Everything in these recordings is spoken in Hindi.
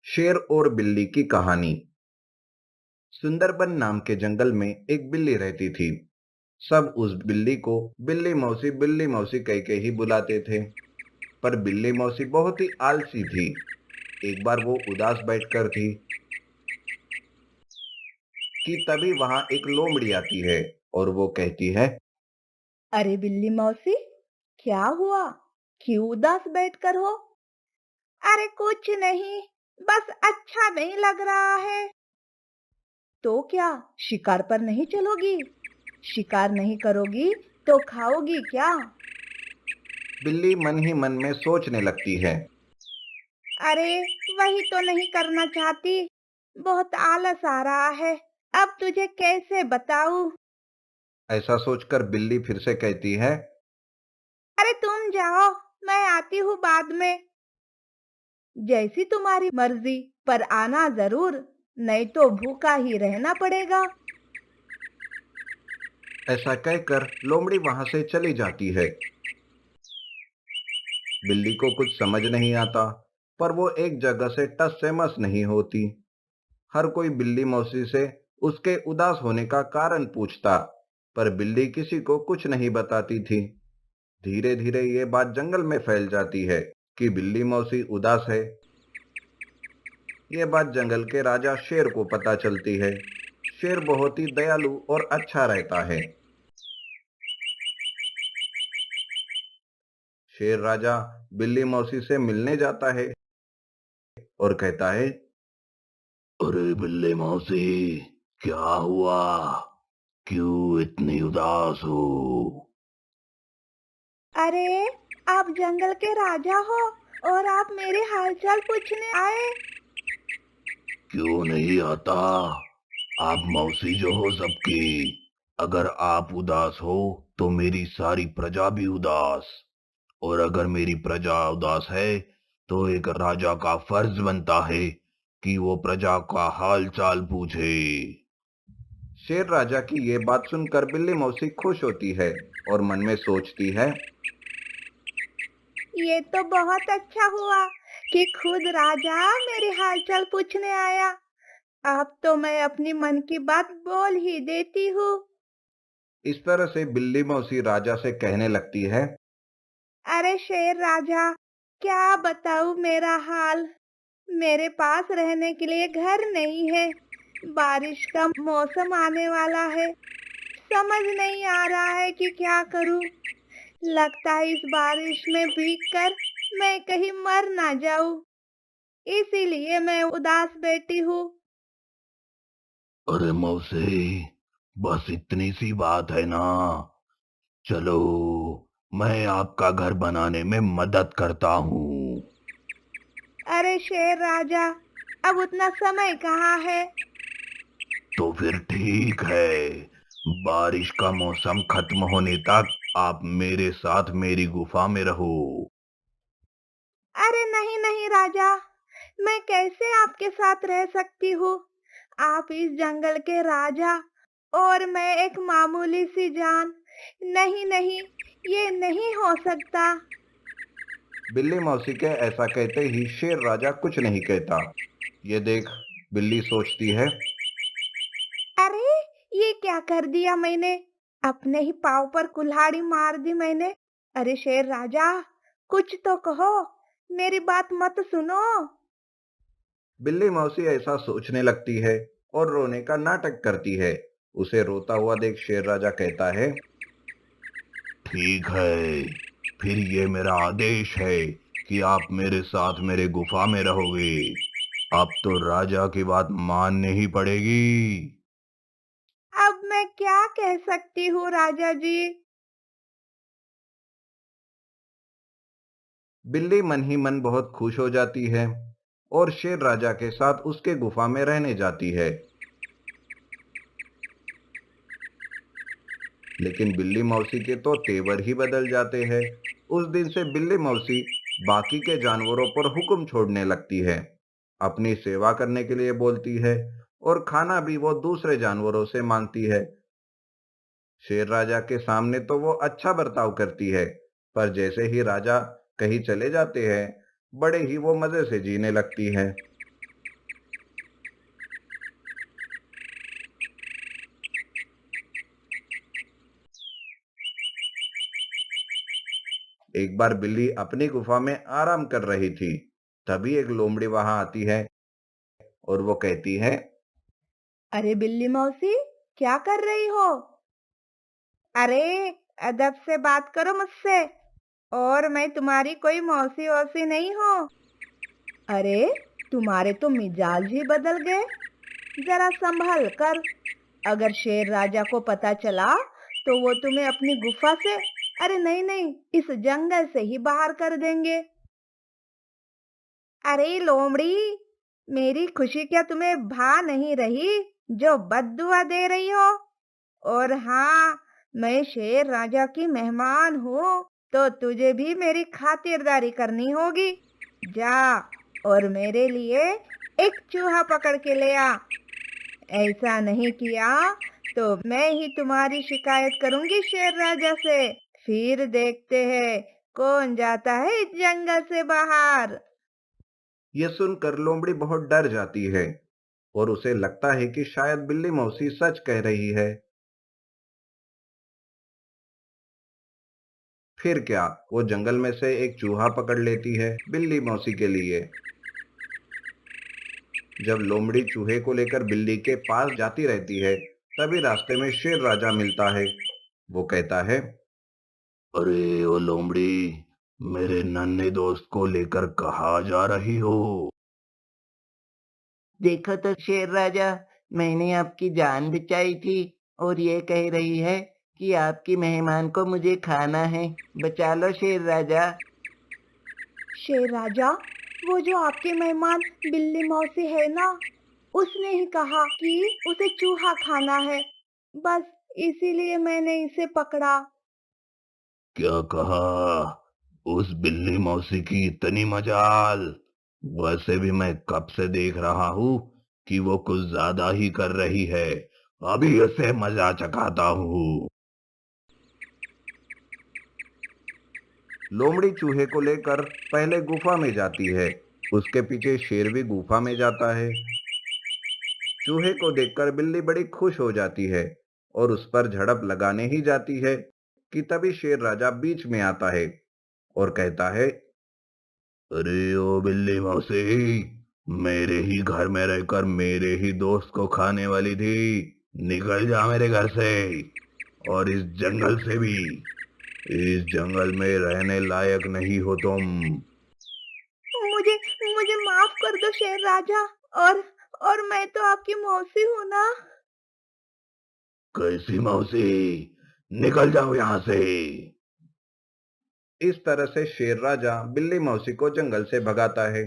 शेर और बिल्ली की कहानी। सुंदरबन नाम के जंगल में एक बिल्ली रहती थी। सब उस बिल्ली को बिल्ली मौसी कह के ही बुलाते थे। पर बिल्ली मौसी बहुत ही आलसी थी। एक बार वो उदास बैठकर थी कि तभी वहां एक लोमड़ी आती है और वो कहती है, अरे बिल्ली मौसी, क्या हुआ? क्यों उदास बैठकर हो? अरे कुछ नहीं, बस अच्छा नहीं लग रहा है। तो क्या शिकार पर नहीं चलोगी? शिकार नहीं करोगी तो खाओगी क्या? बिल्ली मन ही मन में सोचने लगती है। अरे वही तो नहीं करना चाहती। बहुत आलस आ रहा है। अब तुझे कैसे बताऊं? ऐसा सोचकर बिल्ली फिर से कहती है, अरे तुम जाओ, मैं आती हूँ बाद में। जैसी तुम्हारी मर्जी, पर आना जरूर, नहीं तो भूखा ही रहना पड़ेगा। ऐसा कहकर लोमड़ी वहां से चली जाती है। बिल्ली को कुछ समझ नहीं आता, पर वो एक जगह से टस से मस नहीं होती। हर कोई बिल्ली मौसी से उसके उदास होने का कारण पूछता, पर बिल्ली किसी को कुछ नहीं बताती थी। धीरे धीरे ये बात जंगल में फैल जाती है कि बिल्ली मौसी उदास है। ये बात जंगल के राजा शेर को पता चलती है। शेर बहुत ही दयालु और अच्छा रहता है। शेर राजा बिल्ली मौसी से मिलने जाता है और कहता है, अरे बिल्ली मौसी, क्या हुआ? क्यों इतनी उदास हो? अरे आप जंगल के राजा हो और आप मेरे हालचाल पूछने आए? क्यों नहीं आता? आप मौसी जो हो सबकी। अगर आप उदास हो तो मेरी सारी प्रजा भी उदास। और अगर मेरी प्रजा उदास है तो एक राजा का फर्ज बनता है कि वो प्रजा का हाल चाल पूछे। शेर राजा की ये बात सुनकर बिल्ली मौसी खुश होती है और मन में सोचती है, ये तो बहुत अच्छा हुआ कि खुद राजा मेरे हालचाल पूछने आया। अब तो मैं अपनी मन की बात बोल ही देती हूँ। इस तरह से बिल्ली मौसी राजा से कहने लगती है, अरे शेर राजा, क्या बताऊँ मेरा हाल। मेरे पास रहने के लिए घर नहीं है। बारिश का मौसम आने वाला है। समझ नहीं आ रहा है कि क्या करूँ। लगता है इस बारिश में भीगकर मैं कहीं मर ना जाऊं। इसीलिए मैं उदास बैठी हूँ। अरे मौसी, बस इतनी सी बात है ना। चलो, मैं आपका घर बनाने में मदद करता हूँ। अरे शेर राजा, अब उतना समय कहाँ है। तो फिर ठीक है, बारिश का मौसम खत्म होने तक आप मेरे साथ मेरी गुफा में रहो। अरे नहीं नहीं राजा, मैं कैसे आपके साथ रह सकती हूँ। आप इस जंगल के राजा और मैं एक मामूली सी जान। नहीं नहीं, ये नहीं हो सकता। बिल्ली मौसी के ऐसा कहते ही शेर राजा कुछ नहीं कहता। ये देख बिल्ली सोचती है, अरे ये क्या कर दिया मैंने। अपने ही पाँव पर कुल्हाड़ी मार दी मैंने। अरे शेर राजा, कुछ तो कहो, मेरी बात मत सुनो। बिल्ली मौसी ऐसा सोचने लगती है और रोने का नाटक करती है। उसे रोता हुआ देख शेर राजा कहता है, ठीक है, फिर ये मेरा आदेश है कि आप मेरे साथ मेरे गुफा में रहोगे। अब तो राजा की बात माननी ही पड़ेगी। अब मैं क्या कह सकती हूँ राजा जी। बिल्ली मन ही मन बहुत खुश हो जाती है और शेर राजा के साथ उसके गुफा में रहने जाती है। लेकिन बिल्ली मौसी के तो तेवर ही बदल जाते हैं। उस दिन से बिल्ली मौसी बाकी के जानवरों पर हुक्म छोड़ने लगती है। अपनी सेवा करने के लिए बोलती है और खाना भी वो दूसरे जानवरों से मांगती है। शेर राजा के सामने तो वो अच्छा बर्ताव करती है, पर जैसे ही राजा कहीं चले जाते हैं, बड़े ही वो मजे से जीने लगती है। एक बार बिल्ली अपनी गुफा में आराम कर रही थी। तभी एक लोमड़ी वहां आती है और वो कहती है, अरे बिल्ली मौसी, क्या कर रही हो? अरे अदब से बात करो मुझसे। और मैं तुम्हारी कोई मौसी वौसी नहीं हूँ। अरे तुम्हारे तो मिजाज ही बदल गए। जरा संभल कर। अगर शेर राजा को पता चला तो वो तुम्हें अपनी गुफा से, अरे नहीं नहीं, इस जंगल से ही बाहर कर देंगे। अरे लोमड़ी, मेरी खुशी क्या तुम्हें भा नहीं रही जो बद्दुआ दे रही हो? और हाँ, मैं शेर राजा की मेहमान हूँ, तो तुझे भी मेरी खातिरदारी करनी होगी। जा और मेरे लिए एक चूहा पकड़ के ले आ। ऐसा नहीं किया तो मैं ही तुम्हारी शिकायत करूंगी शेर राजा से। फिर देखते हैं कौन जाता है इस जंगल से बाहर। ये सुनकर लोमड़ी बहुत डर जाती है और उसे लगता है कि शायद बिल्ली मौसी सच कह रही है। फिर क्या, वो जंगल में से एक चूहा पकड़ लेती है बिल्ली मौसी के लिए। जब लोमड़ी चूहे को लेकर बिल्ली के पास जाती रहती है, तभी रास्ते में शेर राजा मिलता है। वो कहता है, अरे ओ लोमड़ी, मेरे नन्हे दोस्त को लेकर कहाँ जा रही हो? देखो तो शेर राजा, मैंने आपकी जान बचाई थी और ये कह रही है कि आपकी मेहमान को मुझे खाना है। बचा लो शेर राजा। शेर राजा, वो जो आपके मेहमान बिल्ली मौसी है ना, उसने ही कहा कि उसे चूहा खाना है। बस इसीलिए मैंने इसे पकड़ा। क्या कहा? उस बिल्ली मौसी की इतनी मजाल! वैसे भी मैं कब से देख रहा हूँ कि वो कुछ ज्यादा ही कर रही है। अभी उसे मजा चखाता हूँ। लोमड़ी चूहे को लेकर पहले गुफा में जाती है। उसके पीछे शेर भी गुफा में जाता है। चूहे को देखकर बिल्ली बड़ी खुश हो जाती है और उस पर झड़प लगाने ही जाती है कि तभी शेर राजा बीच में आता है और कहता है, अरे ओ बिल्ली मौसी, मेरे ही घर में रहकर मेरे ही दोस्त को खाने वाली थी। निकल जा मेरे घर से और इस जंगल से भी। इस जंगल में रहने लायक नहीं हो तुम। मुझे मुझे माफ कर दो शेर राजा। और और मैं तो आपकी मौसी हूँ ना। कैसी मौसी? निकल जाओ यहाँ से। इस तरह से शेर राजा बिल्ली मौसी को जंगल से भगाता है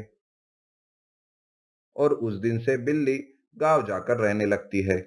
और उस दिन से बिल्ली गांव जाकर रहने लगती है।